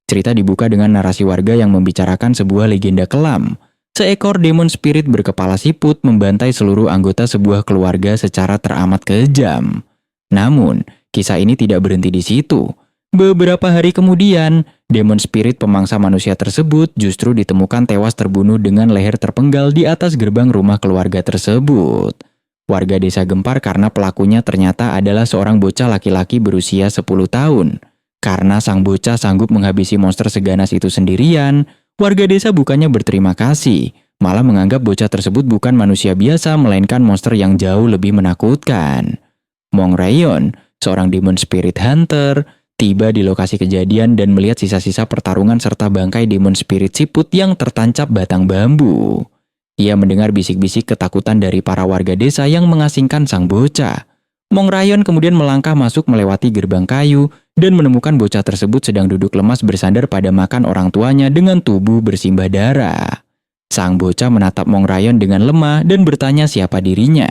Cerita dibuka dengan narasi warga yang membicarakan sebuah legenda kelam. Seekor demon spirit berkepala siput membantai seluruh anggota sebuah keluarga secara teramat kejam. Namun, kisah ini tidak berhenti di situ. Beberapa hari kemudian, demon spirit pemangsa manusia tersebut justru ditemukan tewas terbunuh dengan leher terpenggal di atas gerbang rumah keluarga tersebut. Warga desa gempar karena pelakunya ternyata adalah seorang bocah laki-laki berusia 10 tahun. Karena sang bocah sanggup menghabisi monster seganas itu sendirian, warga desa bukannya berterima kasih, malah menganggap bocah tersebut bukan manusia biasa melainkan monster yang jauh lebih menakutkan. Mong Ryan, seorang demon spirit hunter, tiba di lokasi kejadian dan melihat sisa-sisa pertarungan serta bangkai demon spirit siput yang tertancap batang bambu. Ia mendengar bisik-bisik ketakutan dari para warga desa yang mengasingkan sang bocah. Mong Ryan kemudian melangkah masuk melewati gerbang kayu dan menemukan bocah tersebut sedang duduk lemas bersandar pada makan orang tuanya dengan tubuh bersimbah darah. Sang bocah menatap Mong Ryan dengan lemah dan bertanya siapa dirinya.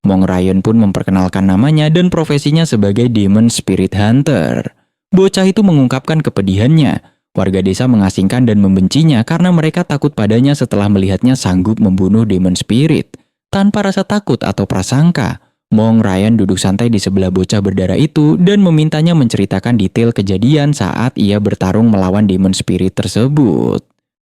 Mong Ryan pun memperkenalkan namanya dan profesinya sebagai demon spirit hunter. Bocah itu mengungkapkan kepedihannya. Warga desa mengasingkan dan membencinya karena mereka takut padanya setelah melihatnya sanggup membunuh demon spirit. Tanpa rasa takut atau prasangka, Mong Ryan duduk santai di sebelah bocah berdarah itu dan memintanya menceritakan detail kejadian saat ia bertarung melawan demon spirit tersebut.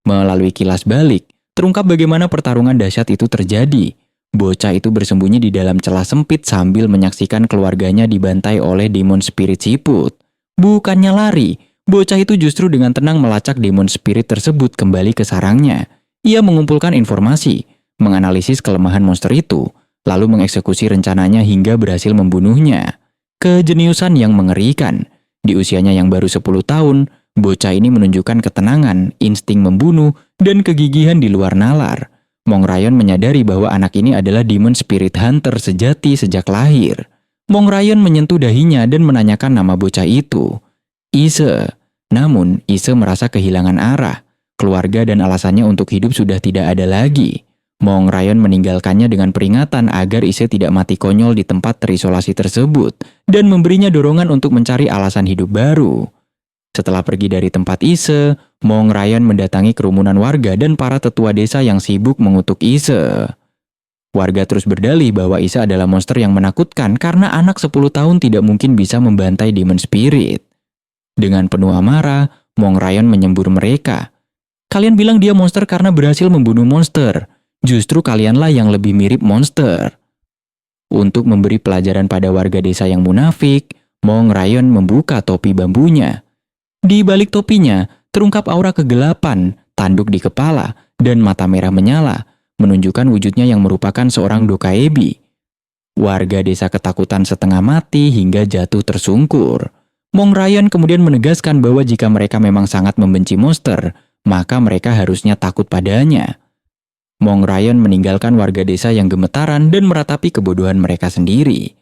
Melalui kilas balik, terungkap bagaimana pertarungan dahsyat itu terjadi. Bocah itu bersembunyi di dalam celah sempit sambil menyaksikan keluarganya dibantai oleh demon spirit siput. Bukannya lari, bocah itu justru dengan tenang melacak demon spirit tersebut kembali ke sarangnya. Ia mengumpulkan informasi, menganalisis kelemahan monster itu, lalu mengeksekusi rencananya hingga berhasil membunuhnya. Kejeniusan yang mengerikan. Di usianya yang baru 10 tahun, bocah ini menunjukkan ketenangan, insting membunuh, dan kegigihan di luar nalar. Mong Ryan menyadari bahwa anak ini adalah demon spirit hunter sejati sejak lahir. Mong Ryan menyentuh dahinya dan menanyakan nama bocah itu. Ise. Namun, Ise merasa kehilangan arah. Keluarga dan alasannya untuk hidup sudah tidak ada lagi. Mong Ryan meninggalkannya dengan peringatan agar Ise tidak mati konyol di tempat terisolasi tersebut dan memberinya dorongan untuk mencari alasan hidup baru. Setelah pergi dari tempat Ise, Mong Ryan mendatangi kerumunan warga dan para tetua desa yang sibuk mengutuk Ise. Warga terus berdalih bahwa Ise adalah monster yang menakutkan karena anak 10 tahun tidak mungkin bisa membantai demon spirit. Dengan penuh amarah, Mong Ryan menyembur mereka. Kalian bilang dia monster karena berhasil membunuh monster. Justru kalianlah yang lebih mirip monster. Untuk memberi pelajaran pada warga desa yang munafik, Mong Ryan membuka topi bambunya. Di balik topinya, terungkap aura kegelapan, tanduk di kepala, dan mata merah menyala, menunjukkan wujudnya yang merupakan seorang dokaebi. Warga desa ketakutan setengah mati hingga jatuh tersungkur. Mong Ryan kemudian menegaskan bahwa jika mereka memang sangat membenci monster, maka mereka harusnya takut padanya. Mong Ryan meninggalkan warga desa yang gemetaran dan meratapi kebodohan mereka sendiri.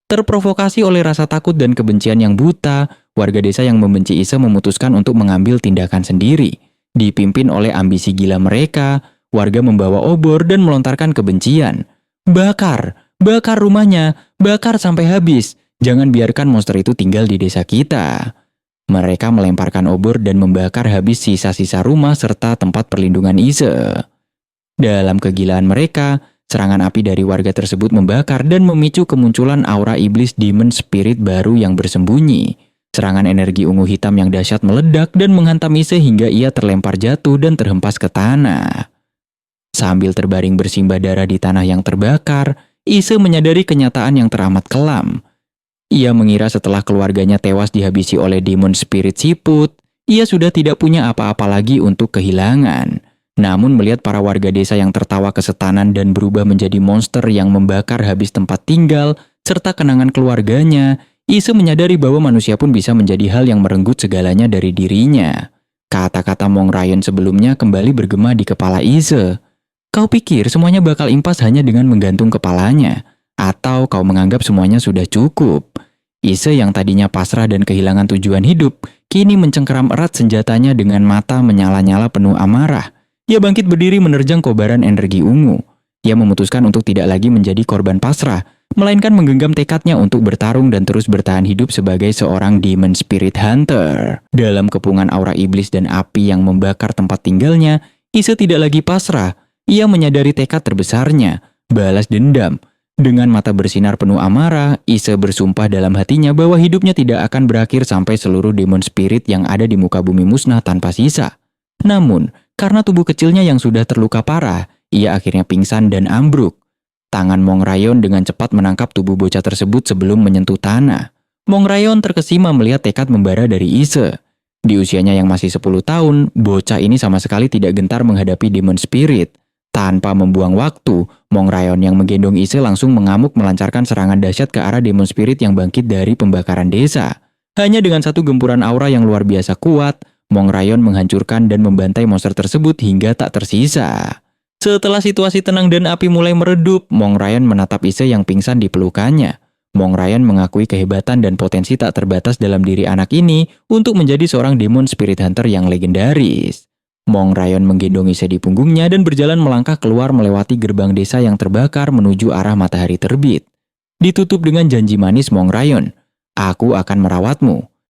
Terprovokasi oleh rasa takut dan kebencian yang buta, warga desa yang membenci Ise memutuskan untuk mengambil tindakan sendiri. Dipimpin oleh ambisi gila mereka, warga membawa obor dan melontarkan kebencian. Bakar! Bakar rumahnya! Bakar sampai habis! Jangan biarkan monster itu tinggal di desa kita. Mereka melemparkan obor dan membakar habis sisa-sisa rumah serta tempat perlindungan Ise. Dalam kegilaan mereka, serangan api dari warga tersebut membakar dan memicu kemunculan aura iblis demon spirit baru yang bersembunyi. Serangan energi ungu hitam yang dahsyat meledak dan menghantam Ise hingga ia terlempar jatuh dan terhempas ke tanah. Sambil terbaring bersimbah darah di tanah yang terbakar, Ise menyadari kenyataan yang teramat kelam. Ia mengira setelah keluarganya tewas dihabisi oleh demon spirit siput, ia sudah tidak punya apa-apa lagi untuk kehilangan. Namun melihat para warga desa yang tertawa kesetanan dan berubah menjadi monster yang membakar habis tempat tinggal, serta kenangan keluarganya, Ise menyadari bahwa manusia pun bisa menjadi hal yang merenggut segalanya dari dirinya. Kata-kata Mong Ryan sebelumnya kembali bergema di kepala Ise. Kau pikir semuanya bakal impas hanya dengan menggantung kepalanya? Atau kau menganggap semuanya sudah cukup? Ise yang tadinya pasrah dan kehilangan tujuan hidup, kini mencengkeram erat senjatanya dengan mata menyala-nyala penuh amarah. Ia bangkit berdiri menerjang kobaran energi ungu. Ia memutuskan untuk tidak lagi menjadi korban pasrah, melainkan menggenggam tekadnya untuk bertarung dan terus bertahan hidup sebagai seorang Demon Spirit Hunter. Dalam kepungan aura iblis dan api yang membakar tempat tinggalnya, Ise tidak lagi pasrah. Ia menyadari tekad terbesarnya, balas dendam. Dengan mata bersinar penuh amarah, Ise bersumpah dalam hatinya bahwa hidupnya tidak akan berakhir sampai seluruh Demon Spirit yang ada di muka bumi musnah tanpa sisa. Namun, karena tubuh kecilnya yang sudah terluka parah, ia akhirnya pingsan dan ambruk. Tangan Mong Rayon dengan cepat menangkap tubuh bocah tersebut sebelum menyentuh tanah. Mong Rayon terkesima melihat tekad membara dari Ise. Di usianya yang masih 10 tahun, bocah ini sama sekali tidak gentar menghadapi Demon Spirit. Tanpa membuang waktu, Mong Rayon yang menggendong Ise langsung mengamuk melancarkan serangan dahsyat ke arah Demon Spirit yang bangkit dari pembakaran desa. Hanya dengan satu gempuran aura yang luar biasa kuat, Mong Rayon menghancurkan dan membantai monster tersebut hingga tak tersisa. Setelah situasi tenang dan api mulai meredup, Mong Rayon menatap Ise yang pingsan di pelukannya. Mong Rayon mengakui kehebatan dan potensi tak terbatas dalam diri anak ini untuk menjadi seorang Demon Spirit Hunter yang legendaris. Mong Rayon menggendong Ise di punggungnya dan berjalan melangkah keluar melewati gerbang desa yang terbakar menuju arah matahari terbit. Ditutup dengan janji manis Mong Rayon, "Aku akan merawatmu."